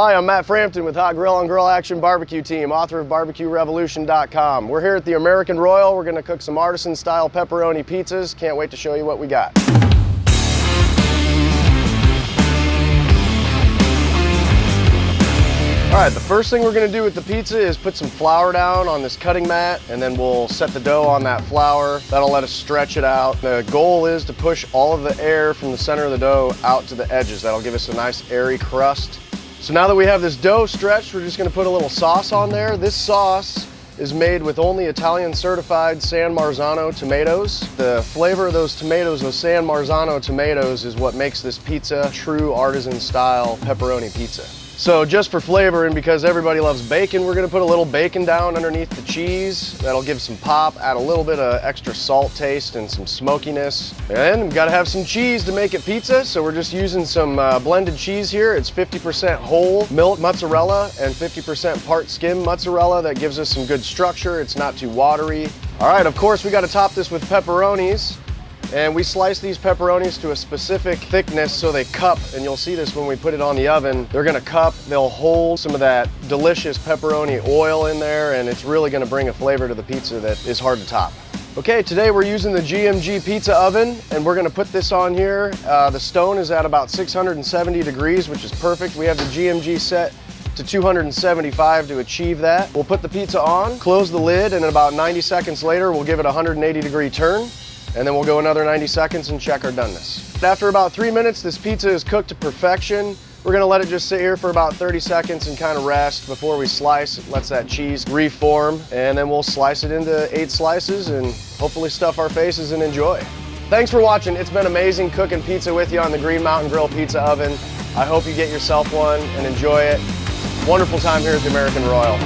Hi, I'm Matt Frampton with Hot Grill on Grill Action Barbecue Team, author of BarbecueRevolution.com. We're here at the American Royal. We're going to cook some artisan style pepperoni pizzas. Can't wait to show you what we got. All right, the first thing we're going to do with the pizza is put some flour down on this cutting mat, and then we'll set the dough on that flour. That'll let us stretch it out. The goal is to push all of the air from the center of the dough out to the edges. That'll give us a nice airy crust. So now that we have this dough stretched, we're just going to put a little sauce on there. This sauce is made with only Italian certified San Marzano tomatoes. The flavor of those tomatoes, those San Marzano tomatoes, is what makes this pizza true artisan style pepperoni pizza. So just for flavor and because everybody loves bacon, we're gonna put a little bacon down underneath the cheese. That'll give some pop, add a little bit of extra salt taste and some smokiness. And we've gotta have some cheese to make it pizza, so we're just using some blended cheese here. It's 50% whole milk mozzarella and 50% part skim mozzarella. That gives us some good structure. It's not too watery. All right, of course, we gotta top this with pepperonis. And we slice these pepperonis to a specific thickness so they cup, and you'll see this when we put it on the oven. They're gonna cup, they'll hold some of that delicious pepperoni oil in there, and it's really gonna bring a flavor to the pizza that is hard to top. Okay, today we're using the GMG pizza oven, and we're gonna put this on here. The stone is at about 670 degrees, which is perfect. We have the GMG set to 275 to achieve that. We'll put the pizza on, close the lid, and about 90 seconds later, we'll give it a 180-degree turn. And then we'll go another 90 seconds and check our doneness. After about 3 minutes, this pizza is cooked to perfection. We're gonna let it just sit here for about 30 seconds and kind of rest before we slice. It lets that cheese reform, and then we'll slice it into 8 slices and hopefully stuff our faces and enjoy. Thanks for watching. It's been amazing cooking pizza with you on the Green Mountain Grill Pizza Oven. I hope you get yourself one and enjoy it. Wonderful time here at the American Royal.